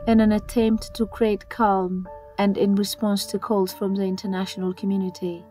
in an attempt to create calm and in response to calls from the international community.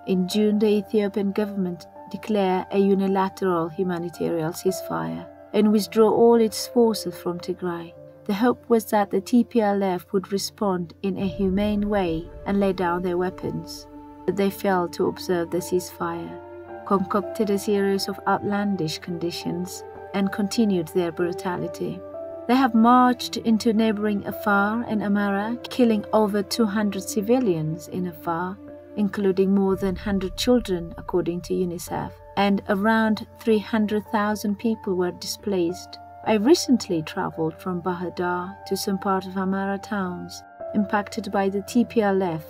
In June, the Ethiopian government declared a unilateral humanitarian ceasefire and withdrew all its forces from Tigray. The hope was that the TPLF would respond in a humane way and lay down their weapons. But they failed to observe the ceasefire, concocted a series of outlandish conditions, and continued their brutality. They have marched into neighboring Afar and Amara, killing over 200 civilians in Afar, including more than 100 children, according to UNICEF, and around 300,000 people were displaced. I recently traveled from Bahir Dar to some part of Amara towns impacted by the TPLF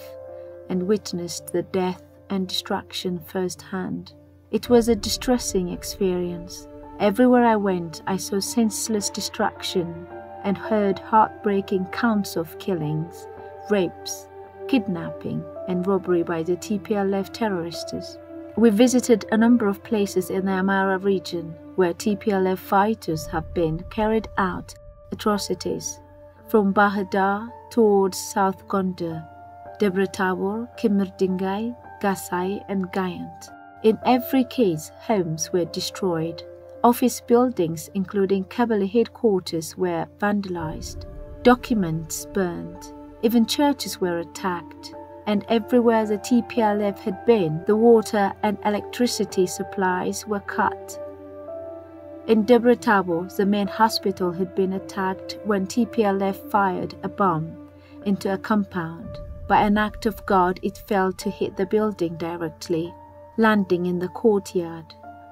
and witnessed the death and destruction firsthand. It was a distressing experience. Everywhere I went, I saw senseless destruction and heard heartbreaking counts of killings, rapes, kidnapping, and robbery by the TPLF terrorists. We visited a number of places in the Amara region where TPLF fighters have been carried out atrocities, from Bahir Dar towards South Gondar, Debre Tabor, Kimir Dingai, Gasai, and Gayant. In every case, homes were destroyed. Office buildings, including Kabali headquarters, were vandalized. Documents burned. Even churches were attacked. And everywhere the TPLF had been, the water and electricity supplies were cut. In Debre Tabor, the main hospital had been attacked when TPLF fired a bomb into a compound. By an act of God, it failed to hit the building directly, landing in the courtyard.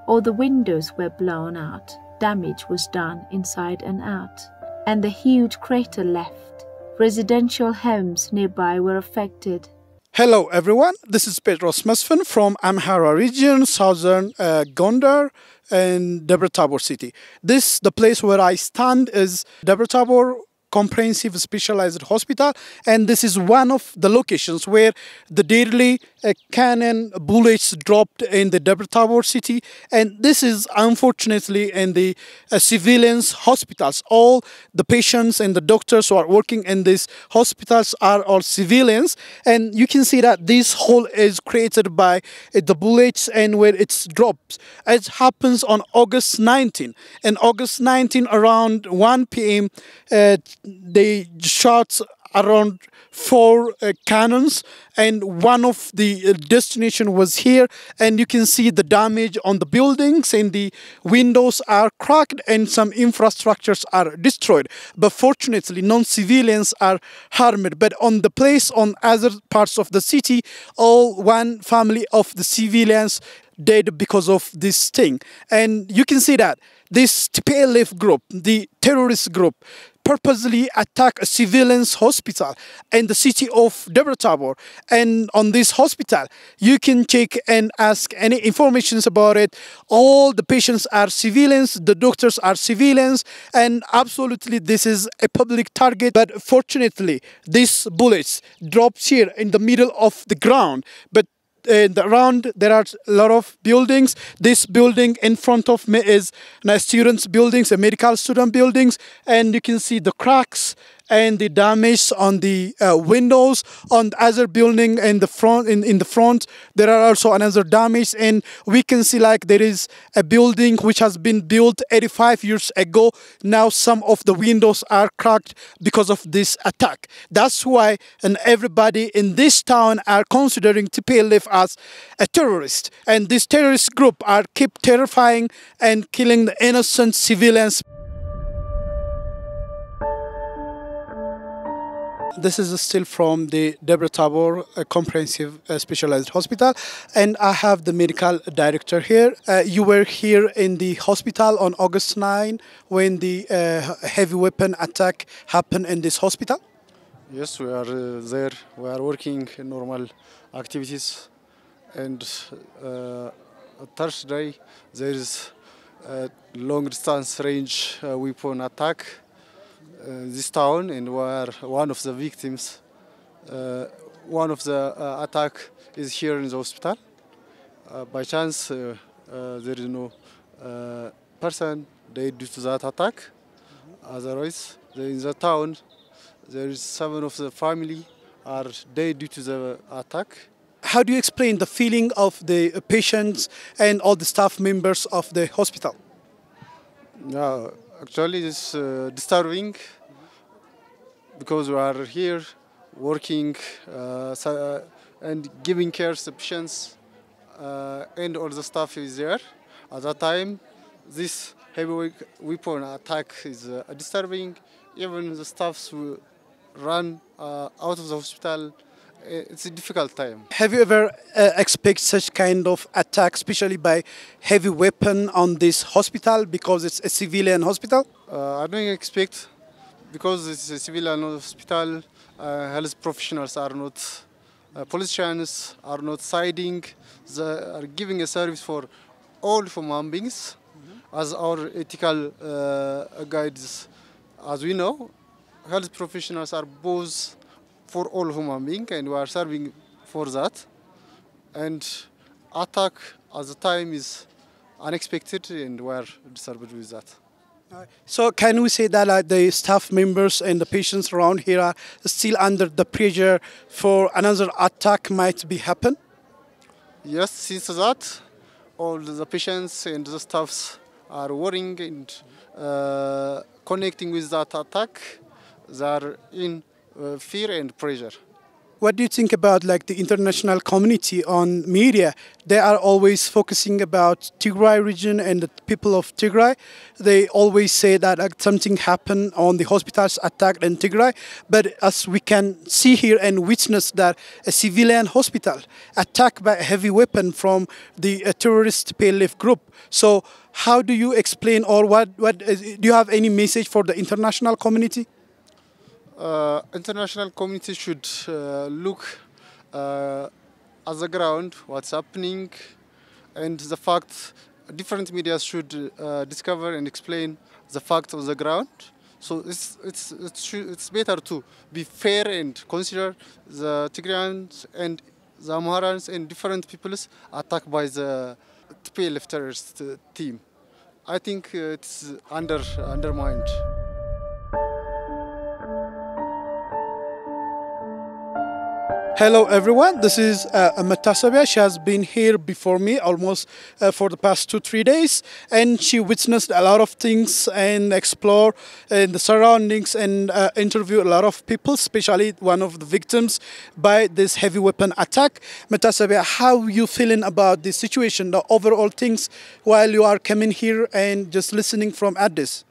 All the windows were blown out. Damage was done inside and out. And the huge crater left. Residential homes nearby were affected. Hello everyone, this is Petros Mesfin from Amhara region, southern Gondar and Debre Tabor city. The place where I stand is Debre Tabor Comprehensive Specialized Hospital, and this is one of the locations where the deadly cannon bullets dropped in the Debre Tabor city, and this is unfortunately in the civilians hospitals. All the patients and the doctors who are working in these hospitals are all civilians, and you can see that this hole is created by the bullets and where it drops. It happens on August 19. And August 19 around 1 p.m. They shot around 4 cannons, and one of the destination was here, and you can see the damage on the buildings, and the windows are cracked and some infrastructures are destroyed, but fortunately non-civilians are harmed. But on the place, on other parts of the city, all one family of the civilians dead because of this thing. And you can see that this TPLF group, the terrorist group, purposely attack a civilians hospital in the city of Debre Tabor. And on this hospital, you can check and ask any information about it. All the patients are civilians, the doctors are civilians, and absolutely this is a public target. But fortunately, these bullets drops here in the middle of the ground. But around there are a lot of buildings. This building in front of me is students' buildings, medical student buildings, and you can see the cracks and the damage on the windows. On the other building in the front, in the front, there are also another damage, and we can see like there is a building which has been built 85 years ago. Now some of the windows are cracked because of this attack. That's why and everybody in this town are considering TPLF as a terrorist, and this terrorist group are keep terrifying and killing the innocent civilians. This is still from the Debre Tabor Comprehensive Specialized Hospital, and I have the medical director here. You were here in the hospital on August 9 when the heavy weapon attack happened in this hospital? Yes, we are there. We are working in normal activities, and Thursday there is a long distance range weapon attack this town, and we are one of the victims. One of the attack is here in the hospital. By chance, there is no person dead due to that attack. Otherwise, in the town, There is 7 of the family are dead due to the attack. How do you explain the feeling of the patients and all the staff members of the hospital? Yeah, actually it's disturbing because we are here working and giving care to the patients and all the staff is there. At that time, this heavy weapon attack is disturbing. Even the staffs will run out of the hospital. It's a difficult time. Have you ever expect such kind of attack, especially by heavy weapon on this hospital because it's a civilian hospital? I don't expect because it's a civilian hospital. Health professionals are not politicians, are not siding. They are giving a service for all human beings, as our ethical guides, as we know. Health professionals are both for all human beings, and we are serving for that. And attack at the time is unexpected, and we are disturbed with that. So can we say that the staff members and the patients around here are still under the pressure for another attack might be happen? Yes, since that, all the patients and the staffs are worrying and connecting with that attack. They are in fear and pressure. What do you think about like the international community on media? They are always focusing about Tigray region and the people of Tigray. They always say that something happened on the hospitals attacked in Tigray. But as we can see here and witness that a civilian hospital attacked by a heavy weapon from the terrorist TPLF group. So how do you explain or do you have any message for the international community? International community should look at the ground, what's happening, and the fact. Different media should discover and explain the fact of the ground. So it's better to be fair and consider the Tigrayans and the Amharans and different peoples attacked by the TPLF terrorist team. I think it's undermined. Hello everyone, this is Matasabia. She has been here before me almost for the past 2-3 days, and she witnessed a lot of things and explore in the surroundings and interview a lot of people, especially one of the victims by this heavy weapon attack. Matasabia, how you feeling about the situation, the overall things while you are coming here and just listening from Addis?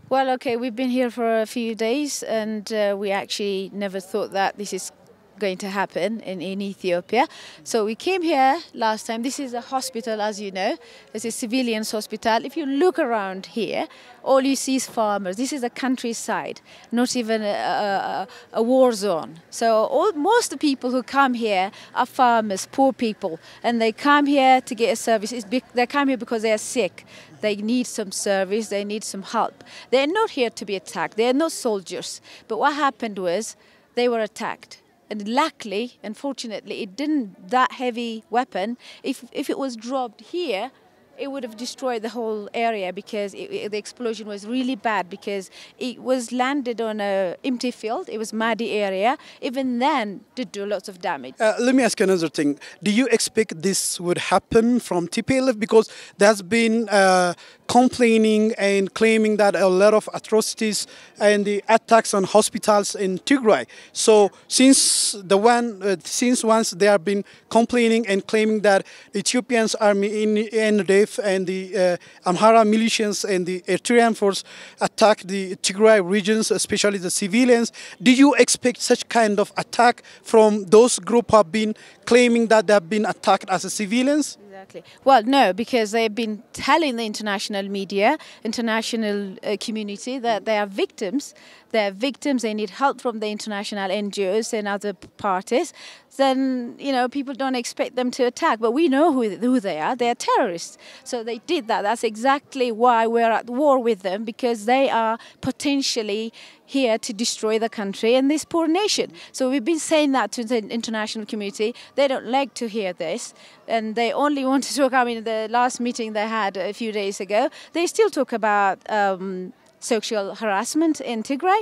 Well, okay, we've been here for a few days and we actually never thought that this is going to happen in Ethiopia. So we came here last time. This is a hospital, as you know. It's a civilians hospital. If you look around here, all you see is farmers. This is a countryside, not even a war zone. So most of the people who come here are farmers, poor people, and they come here to get a service. They come here because they are sick. They need some service. They need some help. They're not here to be attacked. They're not soldiers. But what happened was they were attacked. And luckily, unfortunately, it didn't, that heavy weapon, if it was dropped here, it would have destroyed the whole area because the explosion was really bad because it was landed on an empty field. It was muddy area. Even then, did do lots of damage. Let me ask you another thing. Do you expect this would happen from TPLF? Because there's been complaining and claiming that a lot of atrocities and the attacks on hospitals in Tigray. So since once they have been complaining and claiming that the Ethiopian army in NDF and the Amhara militias and the Eritrean force attacked the Tigray regions, especially the civilians, do you expect such kind of attack from those groups who have been claiming that they have been attacked as civilians? Exactly. Well, no, because they've been telling the international media, international community that they are victims. They're victims. They need help from the international NGOs and other parties. Then, you know, people don't expect them to attack. But we know who they are. They are terrorists. So they did that. That's exactly why we're at war with them, because they are potentially here to destroy the country and this poor nation. So we've been saying that to the international community. They don't like to hear this. And they only want to talk, I mean, the last meeting they had a few days ago, they still talk about sexual harassment in Tigray.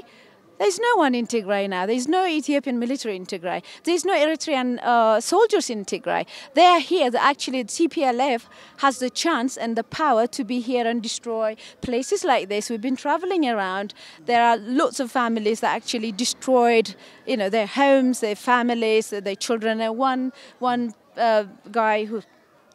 There's no one in Tigray now. There's no Ethiopian military in Tigray. There's no Eritrean soldiers in Tigray. They are here. Actually, the TPLF has the chance and the power to be here and destroy places like this. We've been traveling around. There are lots of families that actually destroyed, their homes, their families, their children. And one guy who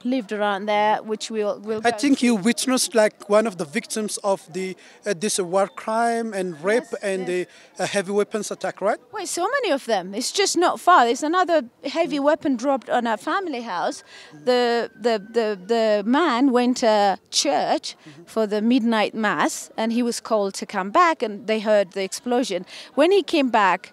lived around there, which we'll I think you witnessed like one of the victims of the this war crime and rape and the heavy weapons attack, right? Well, so many of them. It's just not far. There's another heavy weapon dropped on a family house. The man went to church for the midnight mass, and he was called to come back, and they heard the explosion. When he came back,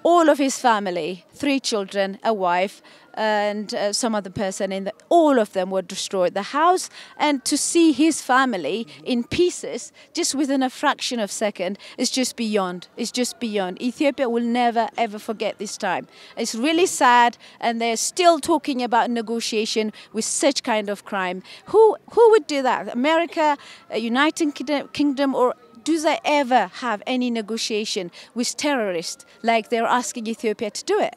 all of his family, 3 children, a wife, and some other person, all of them were destroyed. The house, and to see his family in pieces just within a fraction of a second is just beyond. It's just beyond. Ethiopia will never ever forget this time. It's really sad, and they're still talking about negotiation with such kind of crime. Who would do that? America, United Kingdom, or do they ever have any negotiation with terrorists like they're asking Ethiopia to do it?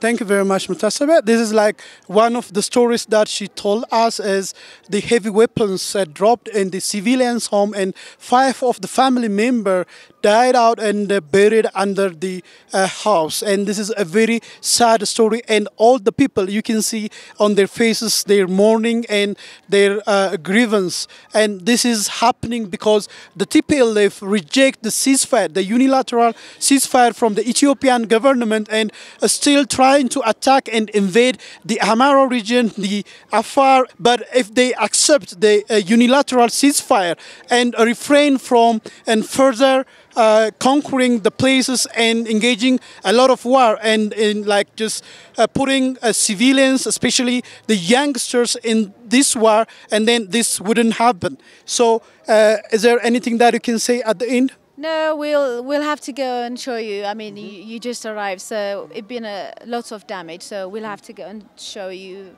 Thank you very much, Mutasaba. This is like one of the stories that she told us is the heavy weapons dropped in the civilians' home, and 5 of the family members died out and buried under the house. And this is a very sad story, and all the people, you can see on their faces their mourning and their grievance. And this is happening because the TPLF reject the ceasefire, the unilateral ceasefire from the Ethiopian government, and still trying to attack and invade the Amhara region, the Afar. But if they accept the unilateral ceasefire and refrain from and further conquering the places and engaging a lot of war and in like just putting civilians, especially the youngsters, in this war, and then this wouldn't happen. So is there anything that you can say at the end? No, we'll have to go and show you. I mean, you just arrived, so it's been lots of damage. So we'll have to go and show you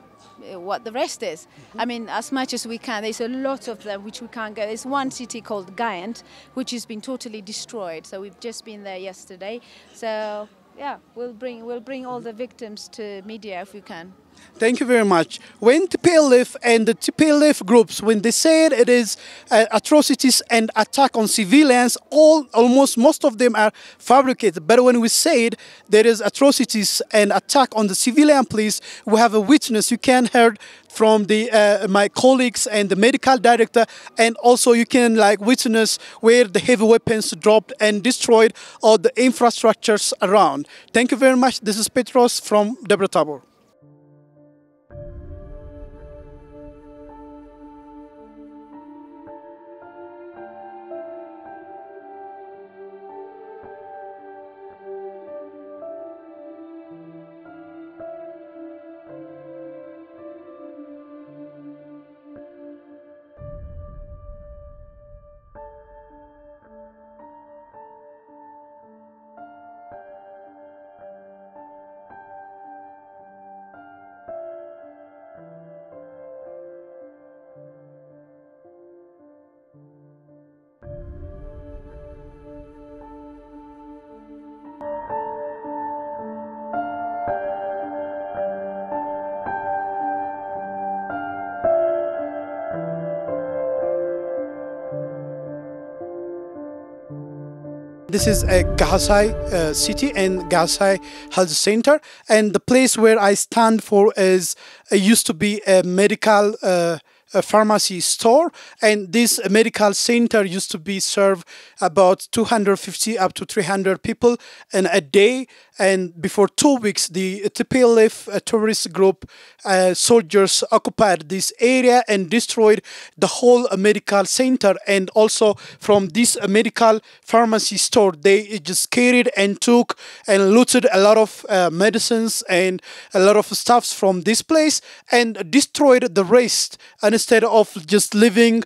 what the rest is. I mean, as much as we can. There's a lot of them which we can't go. There's one city called Gayant, which has been totally destroyed. So we've just been there yesterday. So yeah, we'll bring all the victims to media if we can. Thank you very much. When TPLF and the TPLF groups, when they said it is atrocities and attack on civilians, almost most of them are fabricated. But when we said there is atrocities and attack on the civilian police, we have a witness. You can hear from my colleagues and the medical director, and also you can like witness where the heavy weapons dropped and destroyed all the infrastructures around. Thank you very much. This is Petros from Debre Tabor. This is a Gazai city and Gazai Health Center, and the place where I stand for is used to be a medical a pharmacy store, and this medical center used to be serve about 250 up to 300 people in a day. And before 2 weeks, the TPLF terrorist group soldiers occupied this area and destroyed the whole medical center. And also from this medical pharmacy store, they just carried and took and looted a lot of medicines and a lot of stuffs from this place and destroyed the rest. And instead of just leaving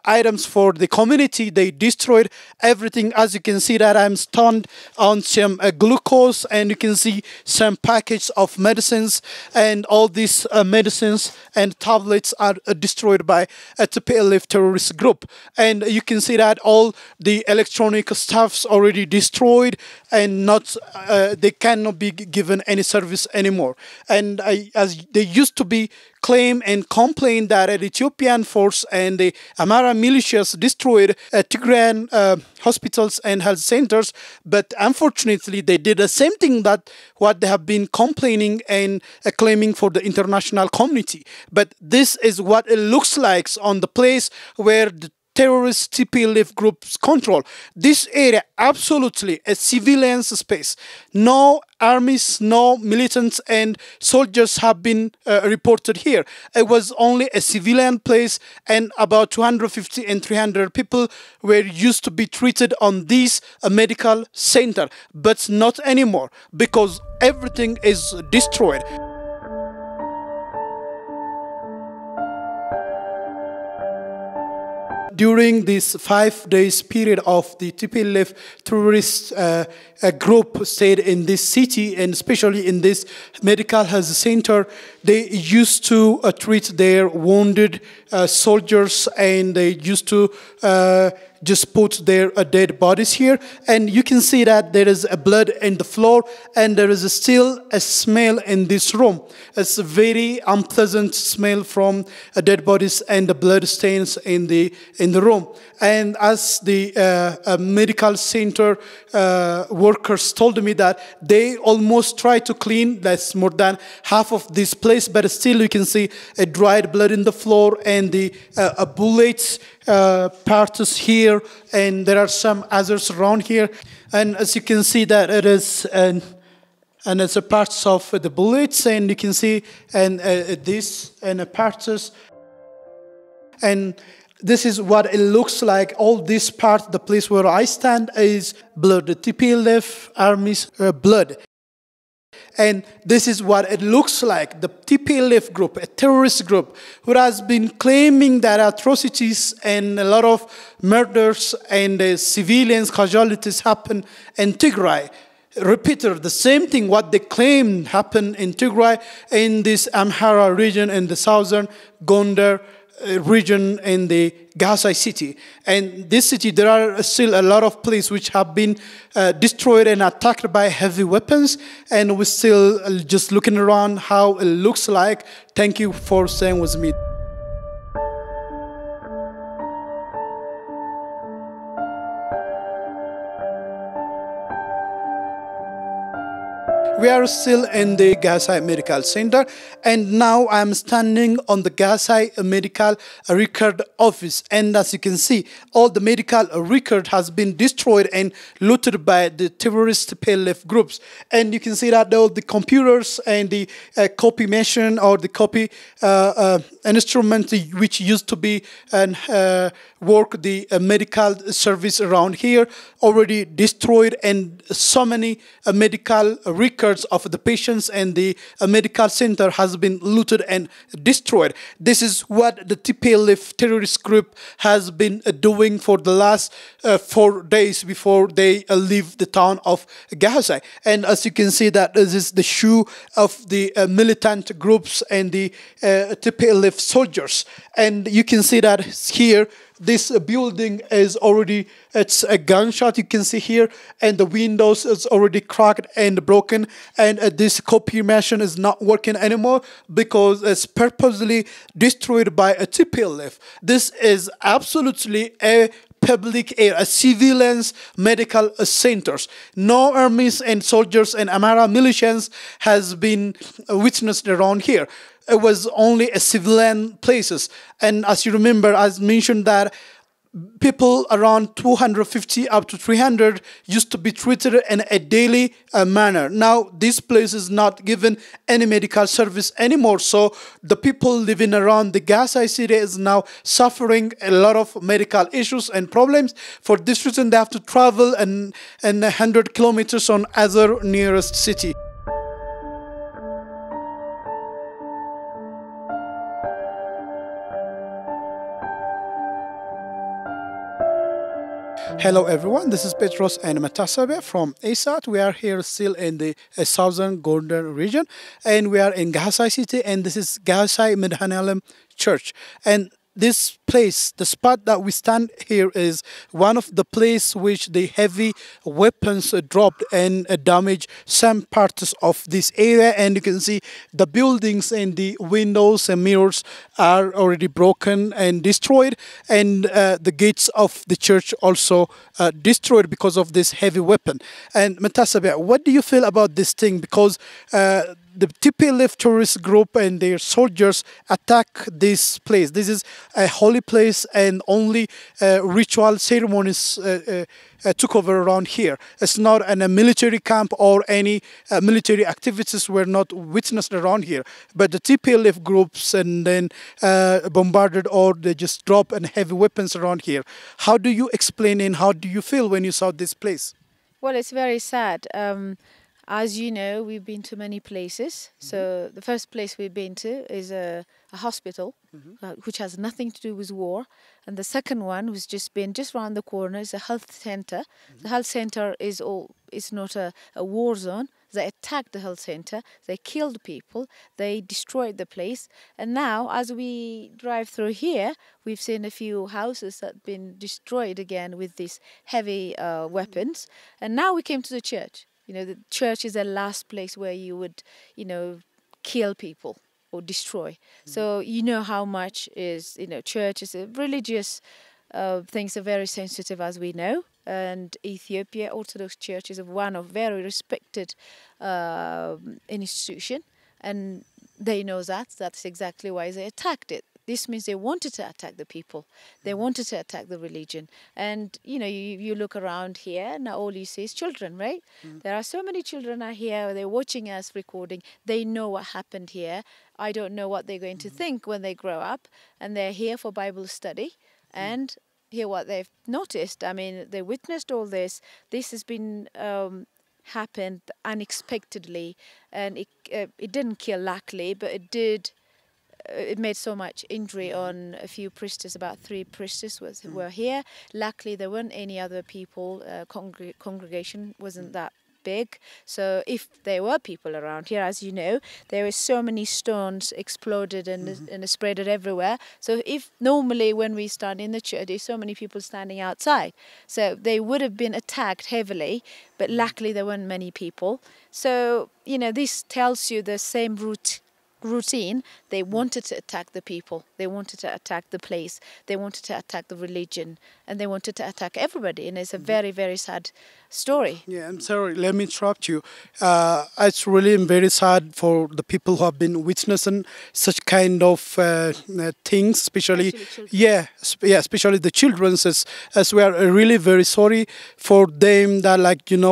items for the community, they destroyed everything. As you can see that I'm stunned on some glucose and you can see some packets of medicines, and all these medicines and tablets are destroyed by a TPLF terrorist group. And you can see that all the electronic stuff's already destroyed, and not they cannot be given any service anymore. And as they used to be claim and complain that an Ethiopian force and the Amara militias destroyed Tigrayan hospitals and health centers, but unfortunately they did the same thing that what they have been complaining and claiming for the international community. But this is what it looks like on the place where the terrorist TPLF groups control. This area absolutely a civilian space. No armies, no militants and soldiers have been reported here. It was only a civilian place, and about 250 and 300 people were used to be treated on this medical center, but not anymore because everything is destroyed. During this 5 days period of the TPLF terrorist group stayed in this city, and especially in this medical health center, they used to treat their wounded soldiers, and they used to just put their dead bodies here. And you can see that there is a blood in the floor, and there is still a smell in this room. It's a very unpleasant smell from dead bodies and the blood stains in the room. And as the medical center workers told me that they almost try to clean, that's more than half of this place, but still you can see a dried blood in the floor and the bullets parts here, and there are some others around here. And as you can see that it is and it's a parts of the bullets, and you can see and this and parts, and this is what it looks like. All this part, the place where I stand, is blood, the TPLF army's blood. And this is what it looks like. The TPLF group, a terrorist group, who has been claiming that atrocities and a lot of murders and civilians casualties happen in Tigray. Repeated the same thing what they claimed happened in Tigray, in this Amhara region, in the southern Gondar region in the Gaza city. And this city, there are still a lot of places which have been destroyed and attacked by heavy weapons, and we're still just looking around how it looks like. Thank you for staying with me. We are still in the Gaza Medical Center, and now I'm standing on the Gaza Medical Record Office. And as you can see, all the medical record has been destroyed and looted by the terrorist PLF groups. And you can see that all the computers and the copy machine or the copy instrument which used to be and work the medical service around here already destroyed, and so many medical records of the patients and the medical center has been looted and destroyed. This is what the TPLF terrorist group has been doing for the last 4 days before they leave the town of Gaza. And as you can see that this is the shoe of the militant groups and the TPLF soldiers. And you can see that here this building is already, it's a gunshot you can see here, and the windows is already cracked and broken, and this copy machine is not working anymore because it's purposely destroyed by a TPLF. This is absolutely a public area, a civilians medical centers. No armies and soldiers and Amara militias has been witnessed around here. It was only a civilian places. And as you remember, as mentioned that people around 250 up to 300 used to be treated in a daily manner. Now this place is not given any medical service anymore, so the people living around the Gaza city is now suffering a lot of medical issues and problems. For this reason they have to travel and 100 kilometers on other nearest city. Hello everyone, this is Petros and Matasabe from ESAT. We are here still in the southern Gondar region, and we are in Gahasai city, and this is Gahasai Medhanalem Church. And this place, the spot that we stand here, is one of the place which the heavy weapons dropped and damaged some parts of this area. And you can see the buildings and the windows and mirrors are already broken and destroyed, and the gates of the church also destroyed because of this heavy weapon. And Matasabe, what do you feel about this thing? Because the TPLF terrorist group and their soldiers attack this place. This is a holy place, and only ritual ceremonies took over around here. It's not a military camp, or any military activities were not witnessed around here. But the TPLF groups and then bombarded, or they just drop and heavy weapons around here. How do you explain, and how do you feel when you saw this place? Well, it's very sad. As you know, we've been to many places. So the first place we've been to is a hospital, which has nothing to do with war. And the second one was just around the corner, is a health center. The health center is not a war zone. They attacked the health center, they killed people, they destroyed the place. And now, as we drive through here, we've seen a few houses that have been destroyed again with these heavy weapons. And now we came to the church. You know, the church is the last place where you would, kill people or destroy. So you know how much is, church is a religious, things are very sensitive, as we know. And Ethiopia Orthodox Church is one of very respected institution, and they know that. That's exactly why they attacked it. This means they wanted to attack the people. They wanted to attack the religion. And, you look around here, now all you see is children, right? There are so many children are here. They're watching us recording. They know what happened here. I don't know what they're going to think when they grow up. And they're here for Bible study. And hear what they've noticed. I mean, they witnessed all this. This has been happened unexpectedly. And it didn't kill, luckily, but it did. It made so much injury on a few priestess. About 3 priestess were here. Luckily, there weren't any other people. Congregation wasn't that big. So if there were people around here, as you know, there were so many stones exploded and spread it everywhere. So if normally when we stand in the church, there's so many people standing outside. So they would have been attacked heavily, but luckily there weren't many people. So, this tells you the same routine. They wanted to attack the people, they wanted to attack the place, they wanted to attack the religion, and they wanted to attack everybody. And it's a very, very sad story. Yeah, I'm sorry, let me interrupt you. It's really very sad for the people who have been witnessing such kind of things, especially especially the children, as we are really very sorry for them that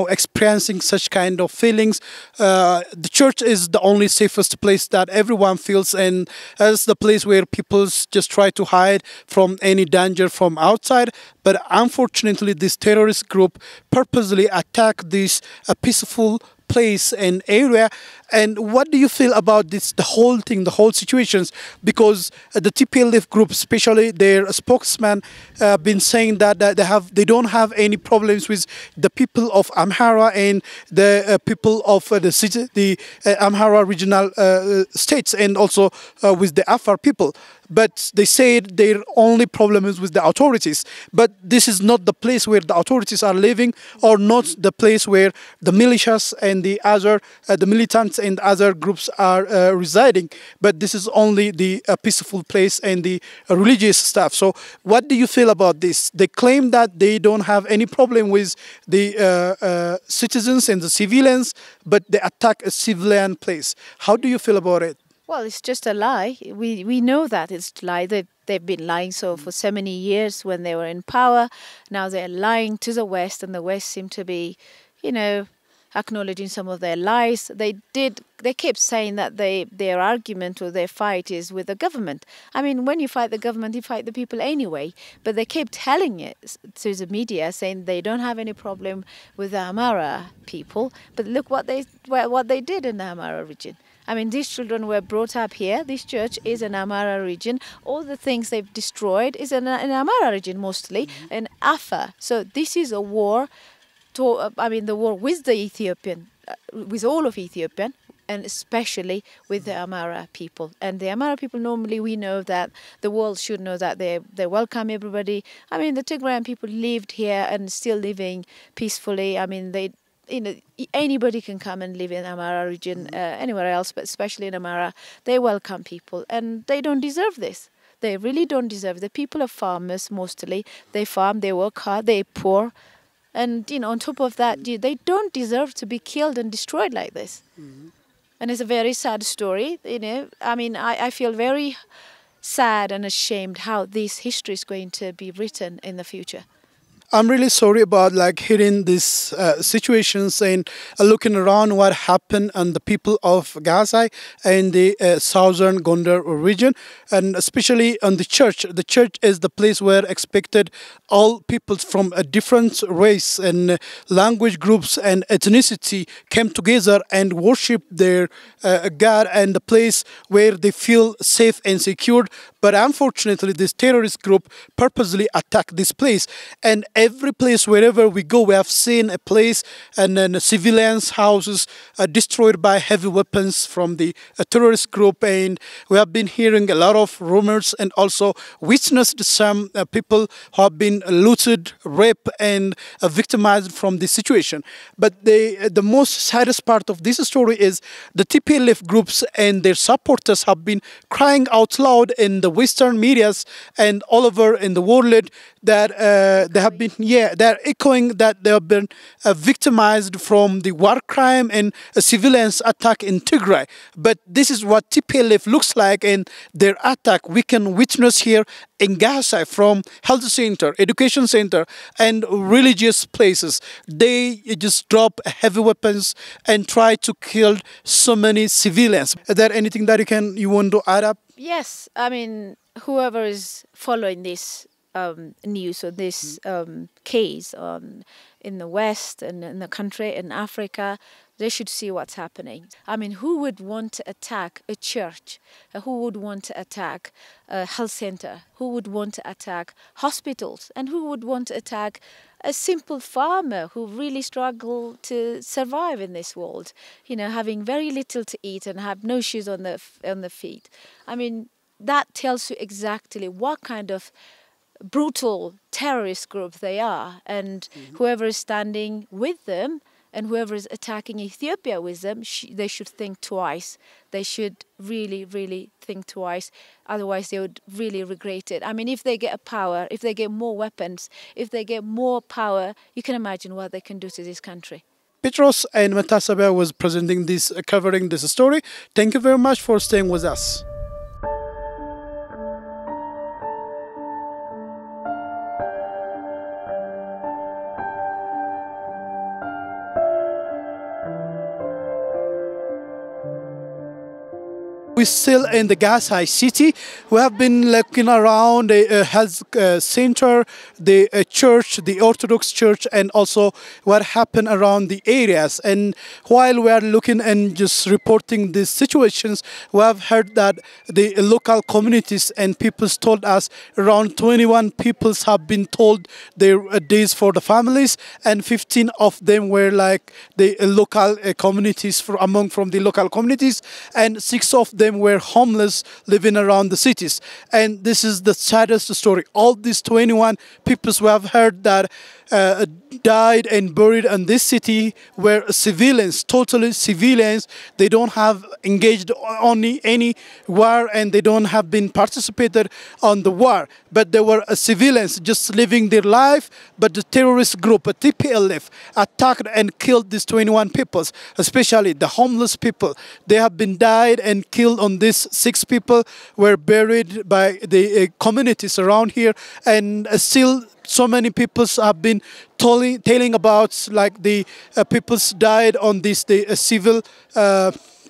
experiencing such kind of feelings. The church is the only safest place that everyone feels, and as the place where people just try to hide from any danger from outside. But unfortunately, this terrorist group purposely attacked this peaceful place and area. And what do you feel about this, the whole thing, the whole situations? Because the TPLF group, especially their spokesman, been saying that they don't have any problems with the people of Amhara and the people of the Amhara regional states, and also with the Afar people. But they said their only problem is with the authorities. But this is not the place where the authorities are living, or not the place where the militias and the other the militants and other groups are residing. But this is only the peaceful place and the religious stuff. So what do you feel about this? They claim that they don't have any problem with the citizens and the civilians, but they attack a civilian place. How do you feel about it? Well, it's just a lie. We know that it's a lie. They've been lying for so many years when they were in power. Now they're lying to the West, and the West seem to be, acknowledging some of their lies. They kept saying that their argument or their fight is with the government. I mean, when you fight the government, you fight the people anyway. But they kept telling it to the media, saying they don't have any problem with the Amhara people. But look what they did in the Amhara region. I mean, these children were brought up here. This church is in Amara region. All the things they've destroyed is in Amara region mostly, in Afar. So this is a war, the war with the Ethiopian, with all of Ethiopian, and especially with the Amara people. And the Amara people, normally we know that the world should know that they welcome everybody. I mean, the Tigrayan people lived here and still living peacefully. I mean, anybody can come and live in Amara region, anywhere else, but especially in Amara, they welcome people, and they don't deserve this. They really don't deserve it. The people are farmers mostly. They farm, they work hard, they're poor. And, on top of that, they don't deserve to be killed and destroyed like this. And it's a very sad story, I mean, I feel very sad and ashamed how this history is going to be written in the future. I'm really sorry about hearing this situations and looking around what happened on the people of Gaza and the southern Gondar region, and especially on the church. The church is the place where expected all peoples from a different race and language groups and ethnicity came together and worship their God, and the place where they feel safe and secure. But unfortunately, this terrorist group purposely attacked this place. And every place, wherever we go, we have seen a place and then civilians' houses destroyed by heavy weapons from the terrorist group. And we have been hearing a lot of rumors and also witnessed some people who have been looted, raped, and victimized from this situation. But the most saddest part of this story is the TPLF groups and their supporters have been crying out loud in the Western medias and all over in the world that they have been, they're echoing that they have been victimized from the war crime and a civilians attack in Tigray. But this is what TPLF looks like, and their attack we can witness here in Gaza from health center, education center, and religious places. They just drop heavy weapons and try to kill so many civilians. Is there anything that you want to add up? Yes, I mean, whoever is following this news or this case in the West and in the country, in Africa, they should see what's happening. I mean, who would want to attack a church? Who would want to attack a health center? Who would want to attack hospitals? And who would want to attack a simple farmer who really struggle to survive in this world, having very little to eat and have no shoes on the feet? I mean, that tells you exactly what kind of brutal terrorist group they are, and whoever is standing with them and whoever is attacking Ethiopia with them, they should think twice. They should really, really think twice. Otherwise, they would really regret it. I mean, if they get power, if they get more weapons, if they get more power, you can imagine what they can do to this country. Petros and Metasabia was presenting this, covering this story. Thank you very much for staying with us. We're still in the Gaza city. We have been looking around the health center, the church, the Orthodox church, and also what happened around the areas. And while we are looking and just reporting these situations, we have heard that the local communities and peoples told us around 21 peoples have been told their days for the families, and 15 of them were the local communities from the local communities, and 6 of them were homeless living around the cities. And this is the saddest story. All these 21 people we have heard that died and buried in this city were civilians, totally civilians. They don't have engaged on any war, and they don't have been participated on the war. But they were civilians just living their life. But the terrorist group, TPLF, attacked and killed these 21 people, especially the homeless people. They have been died and killed. On these 6 people were buried by the communities around here, and still so many people have been telling about the people's died on this civil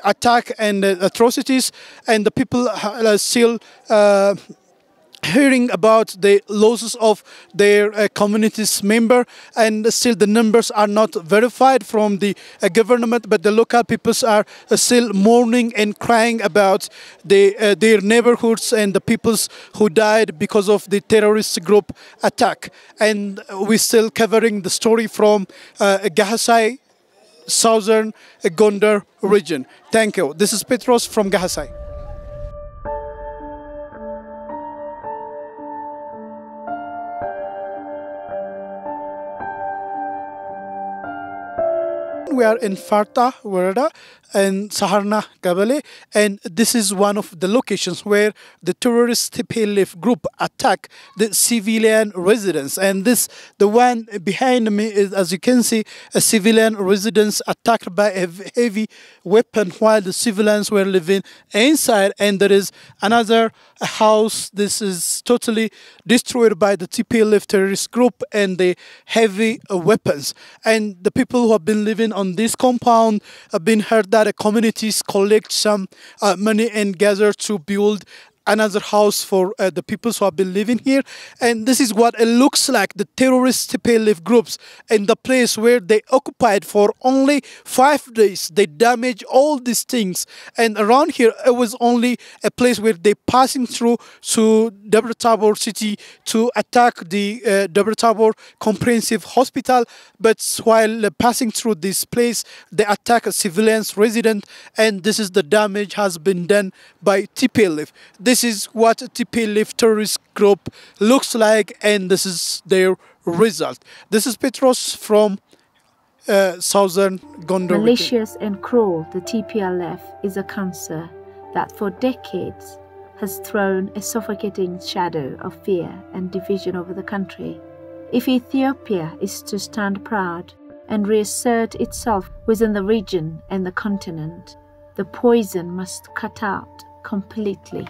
attack and atrocities, and the people still hearing about the losses of their community's member, and still the numbers are not verified from the government, but the local peoples are still mourning and crying about their neighborhoods and the peoples who died because of the terrorist group attack. And we're still covering the story from Gahasai, southern Gondar region. Thank you. This is Petros from Gahasai. We are in Farta, Warada, and Saharna, Gabale, and this is one of the locations where the terrorist TPLF group attack the civilian residents. And the one behind me is, as you can see, a civilian residence attacked by a heavy weapon while the civilians were living inside. And there is another house. This is totally destroyed by the TPLF terrorist group and the heavy weapons. And the people who have been living on this compound have been heard that the communities collect some money and gather to build another house for the people who have been living here. And this is what it looks like, the terrorist TPLF groups in the place where they occupied for only 5 days. They damaged all these things, and around here it was only a place where they passing through to Debre Tabor city to attack the Debre Tabor Comprehensive Hospital. But while passing through this place, they attack a civilians resident, and this is the damage has been done by TPLF. This is what a TPLF terrorist group looks like, and this is their result. This is Petros from southern Gondar. Malicious and cruel, the TPLF is a cancer that for decades has thrown a suffocating shadow of fear and division over the country. If Ethiopia is to stand proud and reassert itself within the region and the continent, the poison must cut out completely.